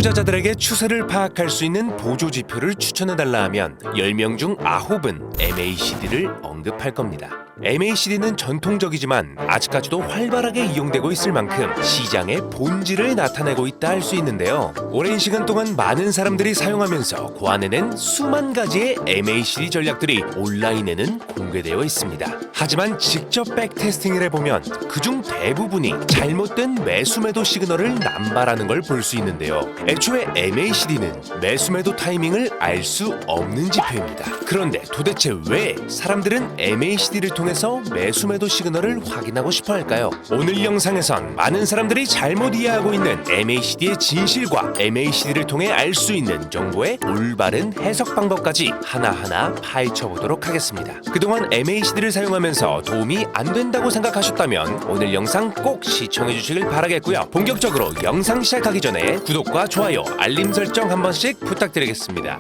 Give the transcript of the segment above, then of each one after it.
투자자들에게 추세를 파악할 수 있는 보조지표를 추천해달라 하면 10명 중 9은 MACD를 언급할 겁니다. MACD는 전통적이지만 아직까지도 활발하게 이용되고 있을 만큼 시장의 본질을 나타내고 있다 할 수 있는데요. 오랜 시간 동안 많은 사람들이 사용하면서 고안해낸 수만 가지의 MACD 전략들이 온라인에는 공개되어 있습니다. 하지만 직접 백테스팅을 해보면 그중 대부분이 잘못된 매수매도 시그널을 남발하는 걸 볼 수 있는데요. 애초에 MACD는 매수매도 타이밍을 알 수 없는 지표입니다. 그런데 도대체 왜 사람들은 MACD를 통해서 매수매도 시그널을 확인하고 싶어 할까요? 오늘 영상에선 많은 사람들이 잘못 이해하고 있는 MACD의 진실과 MACD를 통해 알 수 있는 정보의 올바른 해석 방법까지 하나하나 파헤쳐 보도록 하겠습니다. 그동안 MACD를 사용하면서 도움이 안 된다고 생각하셨다면 오늘 영상 꼭 시청해 주시길 바라겠고요. 본격적으로 영상 시작하기 전에 구독과 좋아요, 알림 설정 한 번씩 부탁드리겠습니다.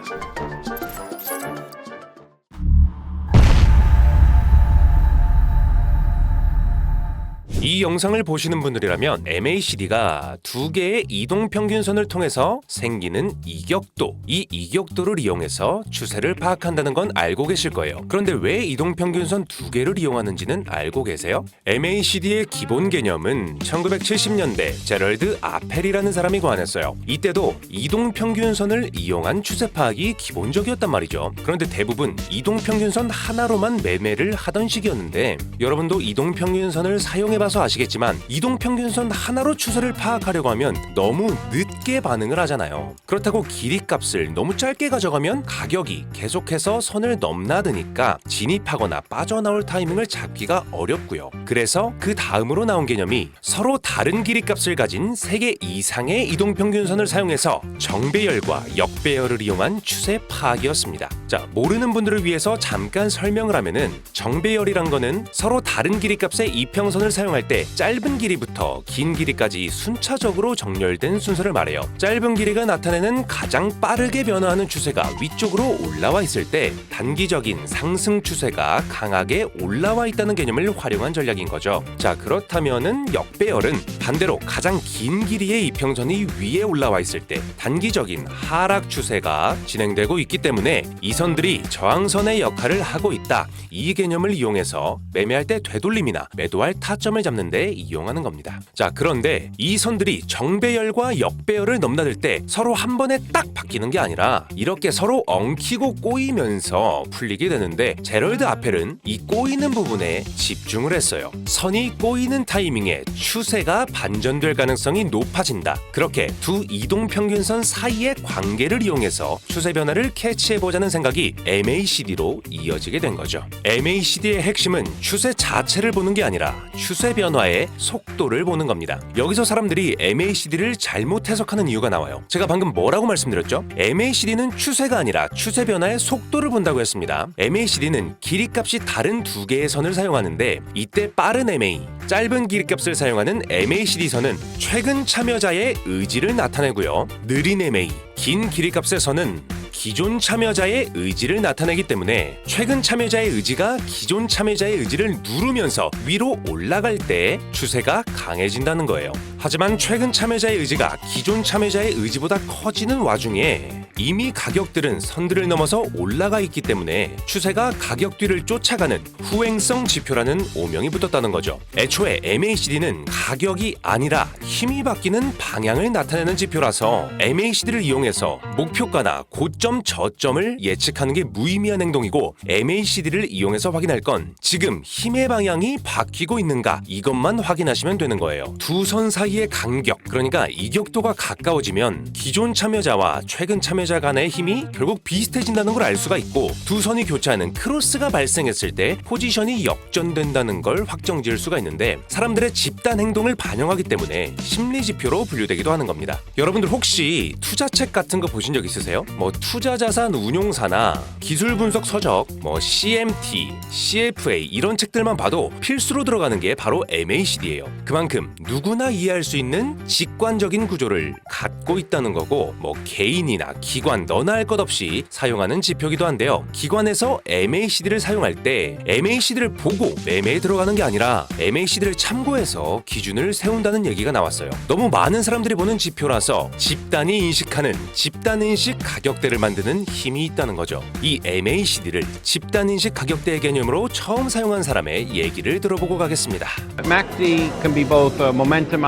이 영상을 보시는 분들이라면 MACD가 두 개의 이동평균선을 통해서 생기는 이격도, 이 이격도를 이용해서 추세를 파악한다는 건 알고 계실 거예요. 그런데 왜 이동평균선 두 개를 이용하는지는 알고 계세요? MACD의 기본 개념은 1970년대 제럴드 아펠이라는 사람이 고안했어요. 이때도 이동평균선을 이용한 추세 파악이 기본적이었단 말이죠. 그런데 대부분 이동평균선 하나로만 매매를 하던 시기였는데 여러분도 이동평균선을 사용해봐서 아시겠지만 이동평균선 하나로 추세를 파악하려고 하면 너무 늦게 반응을 하잖아요. 그렇다고 길이값을 너무 짧게 가져가면 가격이 계속해서 선을 넘나드니까 진입하거나 빠져나올 타이밍을 잡기가 어렵고요. 그래서 그 다음으로 나온 개념이 서로 다른 길이값을 가진 3개 이상의 이동평균선을 사용해서 정배열과 역배열을 이용한 추세 파악이었습니다. 자, 모르는 분들을 위해서 잠깐 설명을 하면은 정배열이란 거는 서로 다른 길이값의 이평선을 사용할 때 짧은 길이부터 긴 길이까지 순차적으로 정렬된 순서를 말해요. 짧은 길이가 나타내는 가장 빠르게 변화하는 추세가 위쪽으로 올라와 있을 때 단기적인 상승 추세가 강하게 올라와 있다는 개념을 활용한 전략인 거죠. 자, 그렇다면은 역배열은 반대로 가장 긴 길이의 이평선이 위에 올라와 있을 때 단기적인 하락 추세가 진행되고 있기 때문에 이 선들이 저항선의 역할을 하고 있다. 이 개념을 이용해서 매매할 때 되돌림이나 매도할 타점을 잡는 데 이용하는 겁니다. 자, 그런데 이 선들이 정배열과 역배열을 넘나들 때 서로 한 번에 딱 바뀌는 게 아니라 이렇게 서로 엉키고 꼬이면서 풀리게 되는데 제럴드 아펠은 이 꼬이는 부분에 집중을 했어요. 선이 꼬이는 타이밍에 추세가 반전될 가능성이 높아진다. 그렇게 두 이동평균선 사이의 관계를 이용해서 추세 변화를 캐치해보자는 생각이 MACD로 이어지게 된 거죠. MACD의 핵심은 추세 자체를 보는 게 아니라 추세 변화의 속도를 보는 겁니다. 여기서 사람들이 MACD를 잘못 해석하는 이유가 나와요. 제가 방금 뭐라고 말씀드렸죠? MACD는 추세가 아니라 추세 변화의 속도를 본다고 했습니다. MACD는 길이값이 다른 두 개의 선을 사용하는데 이때 빠른 MA, 짧은 길이값을 사용하는 MACD 선은 최근 참여자의 의지를 나타내고요. 느린 MA, 긴 길이값의 선은 기존 참여자의 의지를 나타내기 때문에 최근 참여자의 의지가 기존 참여자의 의지를 누르면서 위로 올라갈 때 추세가 강해진다는 거예요. 하지만 최근 참여자의 의지가 기존 참여자의 의지보다 커지는 와중에 이미 가격들은 선들을 넘어서 올라가 있기 때문에 추세가 가격 뒤를 쫓아가는 후행성 지표라는 오명이 붙었다는 거죠. 애초에 MACD는 가격이 아니라 힘이 바뀌는 방향을 나타내는 지표라서 MACD를 이용해서 목표가나 고점 저점을 예측하는 게 무의미한 행동이고 MACD를 이용해서 확인할 건 지금 힘의 방향이 바뀌고 있는가 이것만 확인하시면 되는 거예요. 두 선 사이의 간격, 그러니까 이격도가 가까워지면 기존 참여자와 최근 참여자 간의 힘이 결국 비슷해진다는 걸 알 수가 있고 두 선이 교차하는 크로스가 발생했을 때 포지션이 역전된다는 걸 확정지을 수가 있는데 사람들의 집단 행동을 반영하기 때문에 심리지표로 분류되기도 하는 겁니다. 여러분들 혹시 투자책 같은 거 보신 적 있으세요? 투자자산 운용사나 기술분석 서적, CMT, CFA 이런 책들만 봐도 필수로 들어가는 게 바로 MACD예요. 그만큼 누구나 이해할 수 있는 직관적인 구조를 갖고 있다는 거고 개인이나 기관 너나 할 것 없이 사용하는 지표기도 한데요. 기관에서 MACD를 사용할 때 MACD를 보고 매매에 들어가는 게 아니라 MACD를 참고해서 기준을 세운다는 얘기가 나왔어요. 너무 많은 사람들이 보는 지표라서 집단이 인식하는 집단인식 가격대를 만드는 힘이 있다는 거죠. 이 MACD를 집단인식 가격대의 개념으로 처음 사용한 사람의 얘기를 들어보고 가겠습니다. MACD can be both a momentum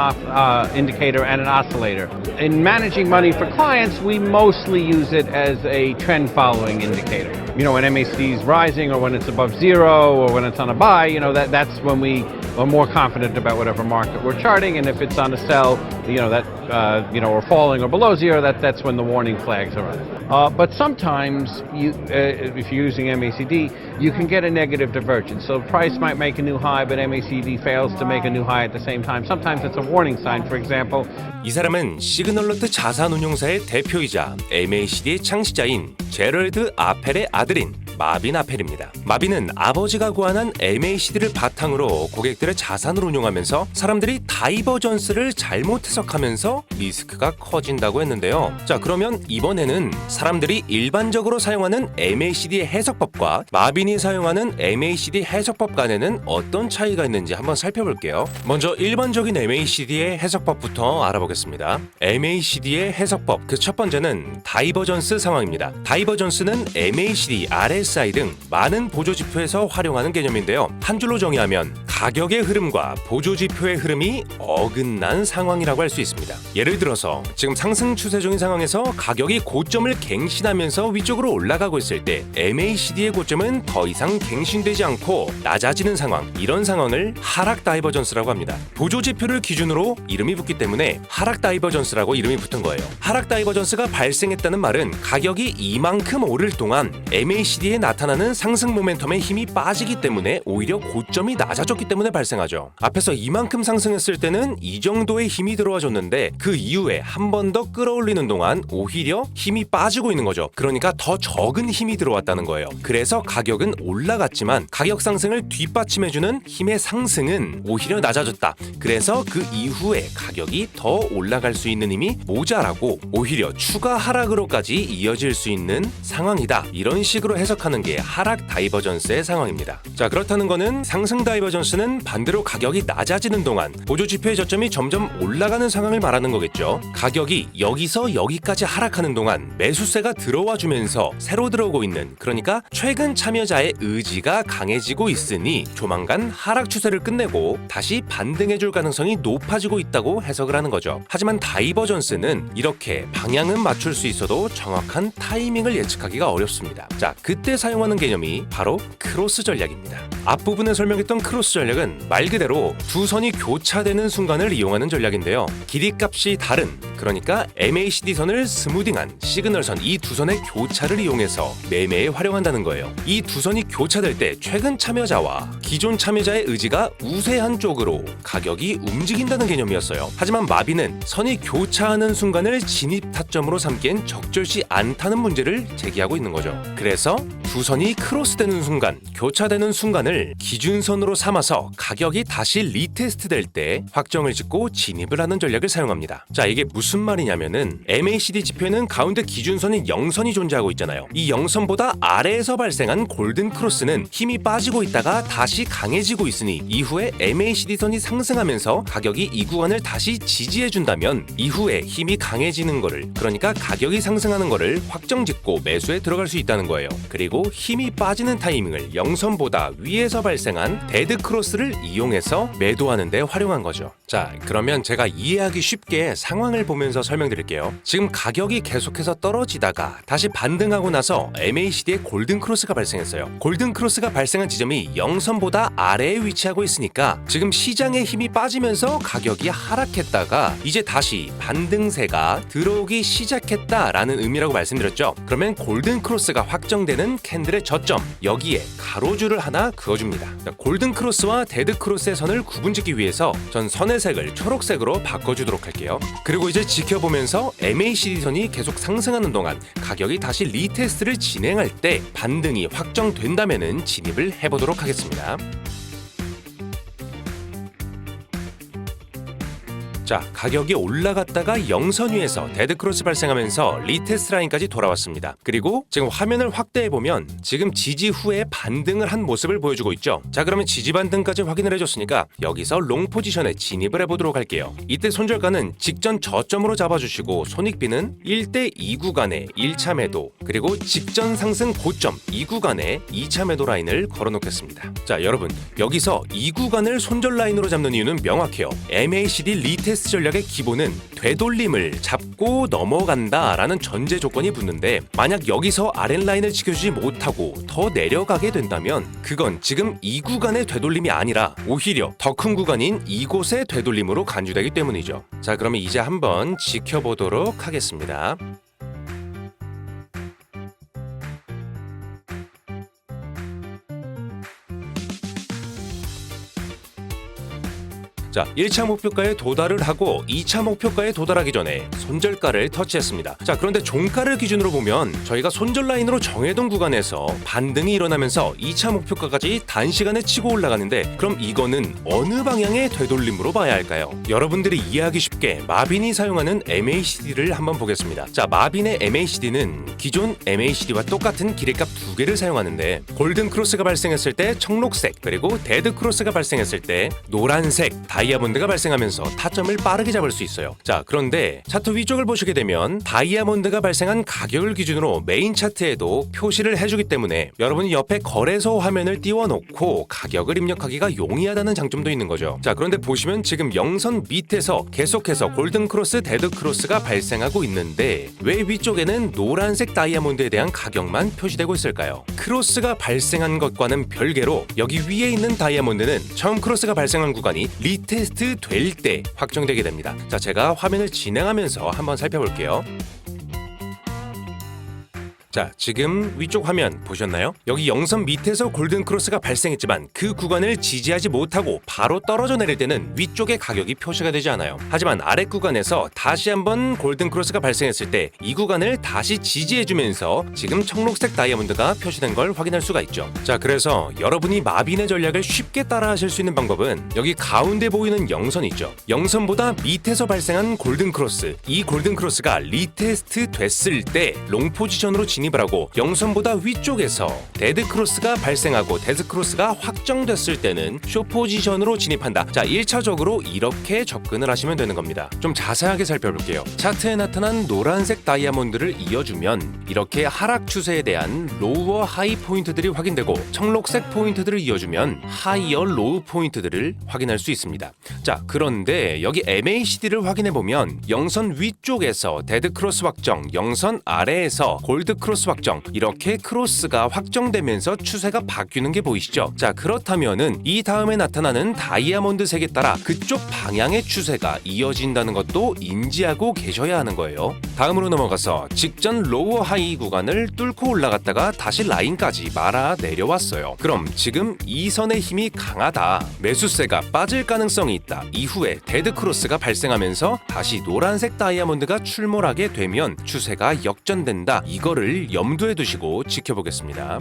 indicator and an oscillator. In managing money for clients, we mostly use it as a trend following indicator. You know, when MACD is rising or when it's above zero or when it's on a buy, you know, that's when we are more confident about whatever market we're charting. And if it's on a sell, you know, or falling or below zero, that's when the warning flags are on. But sometimes, if you're using MACD, you can get a negative divergence. So price might make a new high, but MACD fails to make a new high at the same time. Sometimes it's a warning sign. For example, 이 사람은 시그널러트 자산운용사의 대표이자 MACD의 창시자인 제럴드 아펠의 아들인 마빈 아펠입니다. 마빈은 아버지가 고안한 MACD를 바탕으로 고객들의 자산을 운용하면서 사람들이 다이버전스를 잘못 해석하면서 리스크가 커진다고 했는데요. 자, 그러면 이번에는 사람들이 일반적으로 사용하는 MACD의 해석법과 마빈이 사용하는 MACD 해석법 간에는 어떤 차이가 있는지 한번 살펴볼게요. 먼저 일반적인 MACD의 해석법부터 알아보겠습니다. MACD의 해석법, 그 첫 번째는 다이버전스 상황입니다. 다이버전스는 MACD, RSI 등 많은 보조지표에서 활용하는 개념인데요. 한 줄로 정의하면 가격의 흐름과 보조지표의 흐름이 어긋난 상황이라고 할 수 있습니다. 예를 들어서 지금 상승 추세 중인 상황에서 가격이 고점을 갱신하면서 위쪽으로 올라가고 있을 때 MACD의 고점은 더 이상 갱신되지 않고 낮아지는 상황, 이런 상황을 하락 다이버전스라고 합니다. 보조지표를 기준으로 이름이 붙기 때문에 하락 다이버전스라고 이름이 붙은 거예요. 하락 다이버전스가 발생했다는 말은 가격이 이만큼 오를 동안 MACD에 나타나는 상승 모멘텀의 힘이 빠지기 때문에 오히려 고점이 낮아졌기 때문에 발생하죠. 앞에서 이만큼 상승했을 때는 이 정도의 힘이 들어와줬는데 그 이후에 한 번 더 끌어올리는 동안 오히려 힘이 빠지고 있는 거죠. 그러니까 더 적은 힘이 들어왔다는 거예요. 그래서 가격은 올라갔지만 가격 상승을 뒷받침해주는 힘의 상승은 오히려 낮아졌다. 그래서 그 이후에 가격이 더 올라갈 수 있는 힘이 모자라고 오히려 추가 하락으로까지 이어질 수 있는 상황이다. 이런 식으로 해석하는 게 하락 다이버전스의 상황입니다. 자, 그렇다는 거는 상승 다이버전스는 반대로 가격이 낮아지는 동안 보조지표의 저점이 점점 올라가는 상황을 말하는 거겠죠. 가격이 여기서 여기까지 하락하는 동안 매수세가 들어와 주면서 새로 들어오고 있는, 그러니까 최근 참여자의 의지가 강해지고 있으니 조만간 하락 추세를 끝내고 다시 반등해줄 가능성이 높아지고 있다고 해석을 하는 거죠. 하지만 다이버전스는 이렇게 방향은 맞출 수 있어도 정확한 타이밍을 예측하기가 어렵습니다. 자, 그때 사용하는 개념이 바로 크로스 전략입니다. 앞부분에 설명했던 크로스 전략은 말 그대로 두 선이 교차되는 순간을 이용하는 전략인데요. 길이값이 다른, 그러니까 MACD 선을 스무딩한 시그널선, 이 두 선의 교차를 이용해서 매매에 활용한다는 거예요. 이 두 선이 교차될 때 최근 참여자와 기존 참여자의 의지가 우세한 쪽으로 가격이 움직인다는 개념이었어요. 하지만 마빈은 선이 교차하는 순간을 진입 타점으로 삼기엔 적절치 않다는 문제를 제기하고 있는 거죠. 그래서 두 선이 크로스되는 순간, 교차되는 순간을 기준선으로 삼아서 가격이 다시 리테스트 될 때 확정을 짓고 진입을 하는 전략을 사용합니다. 자, 이게 무슨 말이냐면은 MACD 지표에는 가운데 기준선인 0선이 존재하고 있잖아요. 이 0선보다 아래에서 발생한 골든 크로스는 힘이 빠지고 있다가 다시 강해지고 있으니 이후에 MACD 선이 상승하면서 가격이 이 구간을 다시 지지해준다면 이후에 힘이 강해지는 거를, 그러니까 가격이 상승하는 거를 확정짓고 매수에 들어갈 수 있다는 거예요. 그리고 힘이 빠지는 타이밍을 0선보다 위에서 발생한 데드 크로스를 이용해서 매도하는 데 활용한 거죠. 자, 그러면 제가 이해하기 쉽게 상황을 보면서 설명드릴게요. 지금 가격이 계속해서 떨어지다가 다시 반등하고 나서 MACD에 골든 크로스가 발생했어요. 골든 크로스가 발생한 지점이 0선보다 아래에 위치하고 있으니까 지금 시장의 힘이 빠지면서 가격이 하락했다가 이제 다시 반등세가 들어오기 시작했다라는 의미라고 말씀드렸죠. 그러면 골든 크로스가 확정되는 캔들의 저점, 여기에 가로줄을 하나 그어줍니다. 골든 크로스와 데드 크로스의 선을 구분짓기 위해서 전 선의 색을 초록색으로 바꿔주도록 할게요. 그리고 이제 지켜보면서 MACD 선이 계속 상승하는 동안 가격이 다시 리테스트를 진행할 때 반등이 확정된다면은 진입을 해보도록 하겠습니다. 자, 가격이 올라갔다가 영선 위에서 데드크로스 발생하면서 리테스트 라인까지 돌아왔습니다. 그리고 지금 화면을 확대해보면 지금 지지 후에 반등을 한 모습을 보여주고 있죠. 자, 그러면 지지 반등까지 확인을 해줬으니까 여기서 롱 포지션에 진입을 해보도록 할게요. 이때 손절가는 직전 저점으로 잡아주시고 손익비는 1대2 구간에 1차 매도, 그리고 직전 상승 고점 2 구간에 2차 매도 라인을 걸어놓겠습니다. 자, 여러분, 여기서 이 구간을 손절 라인으로 잡는 이유는 명확해요. MACD 리테스트 전략의 기본은 되돌림을 잡고 넘어간다라는 전제 조건이 붙는데, 만약 여기서 아랫라인을 지켜주지 못하고 더 내려가게 된다면 그건 지금 이 구간의 되돌림이 아니라 오히려 더 큰 구간인 이곳의 되돌림으로 간주되기 때문이죠. 자, 그러면 이제 한번 지켜보도록 하겠습니다. 자, 1차 목표가에 도달을 하고 2차 목표가에 도달하기 전에 손절가를 터치했습니다. 자, 그런데 종가를 기준으로 보면 저희가 손절 라인으로 정해둔 구간에서 반등이 일어나면서 2차 목표가까지 단시간에 치고 올라가는데, 그럼 이거는 어느 방향의 되돌림으로 봐야 할까요? 여러분들이 이해하기 쉽게 마빈이 사용하는 MACD를 한번 보겠습니다. 자, 마빈의 MACD는 기존 MACD와 똑같은 기뢰값 두 개를 사용하는데, 골든 크로스가 발생했을 때 청록색, 그리고 데드 크로스가 발생했을 때 노란색 다이아몬드가 발생하면서 타점을 빠르게 잡을 수 있어요. 자, 그런데 차트 위쪽을 보시게 되면 다이아몬드가 발생한 가격을 기준으로 메인 차트에도 표시를 해주기 때문에 여러분이 옆에 거래소 화면을 띄워놓고 가격을 입력하기가 용이하다는 장점도 있는 거죠. 자, 그런데 보시면 지금 영선 밑에서 계속해서 골든 크로스, 데드 크로스가 발생하고 있는데 왜 위쪽에는 노란색 다이아몬드에 대한 가격만 표시되고 있을까요? 크로스가 발생한 것과는 별개로 여기 위에 있는 다이아몬드는 처음 크로스가 발생한 구간이 리테스트 될 때 확정되게 됩니다. 자, 제가 화면을 진행하면서 한번 살펴볼게요. 자, 지금 위쪽 화면 보셨나요? 여기 영선 밑에서 골든 크로스가 발생했지만 그 구간을 지지하지 못하고 바로 떨어져 내릴 때는 위쪽의 가격이 표시가 되지 않아요. 하지만 아래 구간에서 다시 한번 골든 크로스가 발생했을 때 이 구간을 다시 지지해주면서 지금 청록색 다이아몬드가 표시된 걸 확인할 수가 있죠. 자, 그래서 여러분이 마빈의 전략을 쉽게 따라하실 수 있는 방법은 여기 가운데 보이는 영선 있죠. 영선보다 밑에서 발생한 골든 크로스, 이 골든 크로스가 리테스트 됐을 때 롱 포지션으로 진입을 하고, 영선보다 위쪽에서 데드 크로스가 발생하고 데드 크로스가 확정됐을 때는 숏 포지션으로 진입한다. 자, 1차적으로 이렇게 접근을 하시면 되는 겁니다. 좀 자세하게 살펴볼게요. 차트에 나타난 노란색 다이아몬드를 이어주면 이렇게 하락 추세에 대한 로우어 하이 포인트들이 확인되고, 청록색 포인트들을 이어주면 하이어 로우 포인트들을 확인할 수 있습니다. 자, 그런데 여기 MACD를 확인해보면 영선 위쪽에서 데드 크로스 확정, 영선 아래에서 골드 크로스 확정, 이렇게 크로스가 확정되면서 추세가 바뀌는 게 보이시죠? 자, 그렇다면은 이 다음에 나타나는 다이아몬드 색에 따라 그쪽 방향의 추세가 이어진다는 것도 인지하고 계셔야 하는 거예요. 다음으로 넘어가서 직전 로우 하이 구간을 뚫고 올라갔다가 다시 라인까지 말아 내려왔어요. 그럼 지금 이 선의 힘이 강하다, 매수세가 빠질 가능성이 있다, 이후에 데드 크로스가 발생하면서 다시 노란색 다이아몬드가 출몰하게 되면 추세가 역전된다, 이거를 염두에 두시고 지켜보겠습니다.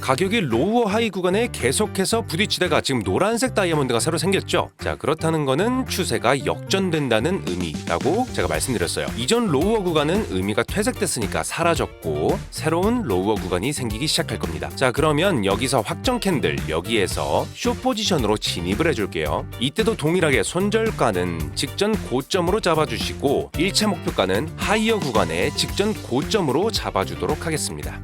가격이 로우어 하이 구간에 계속해서 부딪히다가 지금 노란색 다이아몬드가 새로 생겼죠. 자, 그렇다는 거는 추세가 역전된다는 의미라고 제가 말씀드렸어요. 이전 로우어 구간은 의미가 퇴색됐으니까 사라졌고 새로운 로우어 구간이 생기기 시작할 겁니다. 자, 그러면 여기서 확정 캔들, 여기에서 숏 포지션으로 진입을 해줄게요. 이때도 동일하게 손절가는 직전 고점으로 잡아주시고 1차 목표가는 하이어 구간에 직전 고점으로 잡아주도록 하겠습니다.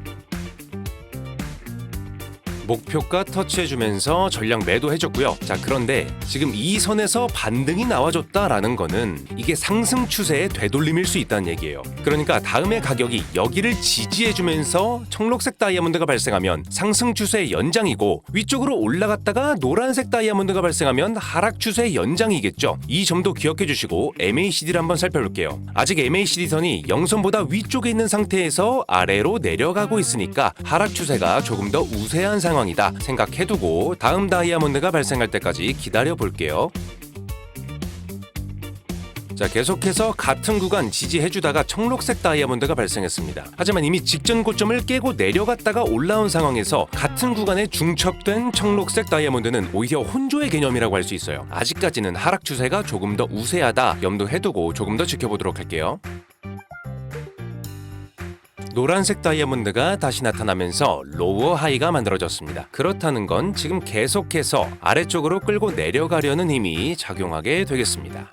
목표가 터치해주면서 전량 매도해줬고요. 자, 그런데 지금 이 선에서 반등이 나와줬다라는 거는 이게 상승 추세의 되돌림일 수 있다는 얘기예요. 그러니까 다음에 가격이 여기를 지지해주면서 청록색 다이아몬드가 발생하면 상승 추세의 연장이고, 위쪽으로 올라갔다가 노란색 다이아몬드가 발생하면 하락 추세의 연장이겠죠. 이 점도 기억해주시고 MACD를 한번 살펴볼게요. 아직 MACD 선이 영선보다 위쪽에 있는 상태에서 아래로 내려가고 있으니까 하락 추세가 조금 더 우세한 상황 이다 생각해두고 다음 다이아몬드가 발생할 때까지 기다려 볼게요. 자, 계속해서 같은 구간 지지해주다가 청록색 다이아몬드가 발생했습니다. 하지만 이미 직전 고점을 깨고 내려갔다가 올라온 상황에서 같은 구간에 중첩된 청록색 다이아몬드는 오히려 혼조의 개념이라고 할 수 있어요. 아직까지는 하락 추세가 조금 더 우세하다 염두해두고 조금 더 지켜보도록 할게요. 노란색 다이아몬드가 다시 나타나면서 로어 하이가 만들어졌습니다. 그렇다는 건 지금 계속해서 아래쪽으로 끌고 내려가려는 힘이 작용하게 되겠습니다.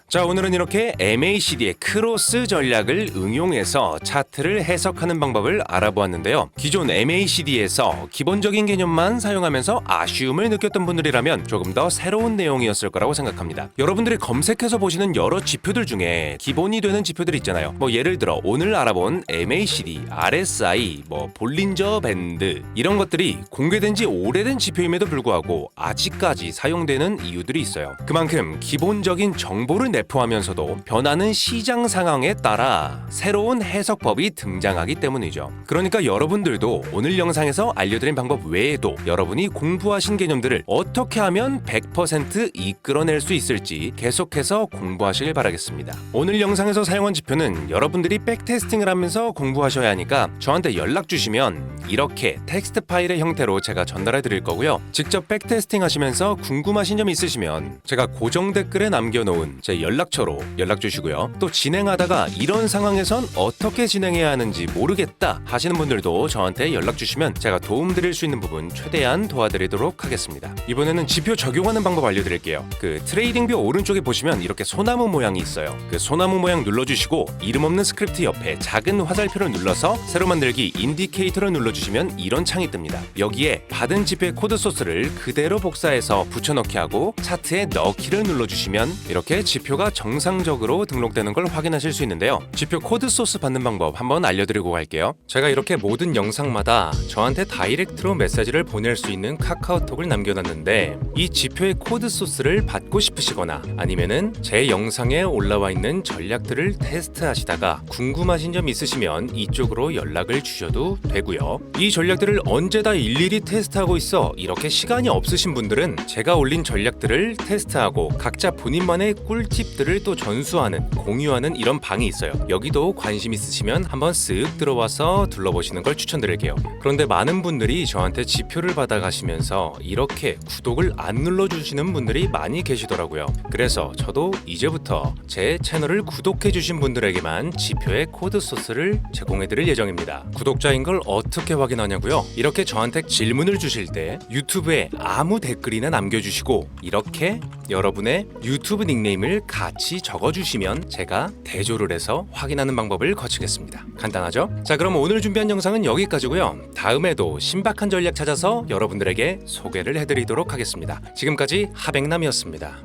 자, 오늘은 이렇게 MACD의 크로스 전략을 응용해서 차트를 해석하는 방법을 알아보았는데요. 기존 MACD에서 기본적인 개념만 사용하면서 아쉬움을 느꼈던 분들이라면 조금 더 새로운 내용이었을 거라고 생각합니다. 여러분들이 검색해서 보시는 여러 지표들 중에 기본이 되는 지표들 있잖아요. 예를 들어 오늘 알아본 MACD, RSI, 볼린저 밴드 이런 것들이 공개된 지 오래된 지표임에도 불구하고 아직까지 사용되는 이유들이 있어요. 그만큼 기본적인 정보를 내포하면서도 변하는 시장 상황에 따라 새로운 해석법이 등장하기 때문이죠. 그러니까 여러분들도 오늘 영상에서 알려드린 방법 외에도 여러분이 공부하신 개념들을 어떻게 하면 100% 이끌어낼 수 있을지 계속해서 공부하시길 바라겠습니다. 오늘 영상에서 사용한 지표는 여러분들이 백테스팅을 하면서 공부하셔야 하니까 저한테 연락 주시면 이렇게 텍스트 파일의 형태로 제가 전달해 드릴 거고요. 직접 백테스팅 하시면서 궁금하신 점 있으시면 제가 고정 댓글에 남겨놓은 제 연락처로 연락 주시고요. 또 진행하다가 이런 상황에선 어떻게 진행해야 하는지 모르겠다 하시는 분들도 저한테 연락 주시면 제가 도움드릴 수 있는 부분 최대한 도와드리도록 하겠습니다. 이번에는 지표 적용하는 방법 알려드릴게요. 그 트레이딩뷰 오른쪽에 보시면 이렇게 소나무 모양이 있어요. 그 소나무 모양 눌러주시고 이름 없는 스크립트 옆에 작은 화살표를 눌러서 새로 만들기 인디케이터를 눌러주시면 이런 창이 뜹니다. 여기에 받은 지표의 코드 소스를 그대로 복사해서 붙여넣기 하고 차트에 넣기를 눌러주시면 이렇게 지표가 정상적으로 등록되는 걸 확인하실 수 있는데요. 지표 코드 소스 받는 방법 한번 알려드리고 갈게요. 제가 이렇게 모든 영상마다 저한테 다이렉트로 메시지를 보낼 수 있는 카카오톡을 남겨놨는데 이 지표의 코드 소스를 받고 싶으시거나 아니면은 제 영상에 올라와 있는 전략들을 테스트하시다가 궁금하신 점 있으시면 이쪽으로 연락을 주셔도 되고요. 이 전략들을 언제 다 일일이 테스트하고 있어 이렇게 시간이 없으신 분들은 제가 올린 전략들을 테스트하고 각자 본인만의 꿀팁들을 또 전수하는 공유하는 이런 방이 있어요. 여기도 관심 있으시면 한번 쓱 들어와서 둘러보시는 걸 추천드릴게요. 그런데 많은 분들이 저한테 지표를 받아가시면서 이렇게 구독을 안 눌러주시는 분들이 많이 계시더라고요. 그래서 저도 이제부터 제 채널을 구독해주신 분들에게만 지표의 코드 소스를 제공해드릴 예정입니다. 구독자인 걸 어떻게 확인하냐고요? 이렇게 저한테 질문을 주실 때 유튜브에 아무 댓글이나 남겨주시고 이렇게 여러분의 유튜브 닉네임을 같이 적어주시면 제가 대조를 해서 확인하는 방법을 거치겠습니다. 간단하죠? 자, 그럼 오늘 준비한 영상은 여기까지고요. 다음에도 신박한 전략 찾아서 여러분들에게 소개를 해드리도록 하겠습니다. 지금까지 하백남이었습니다.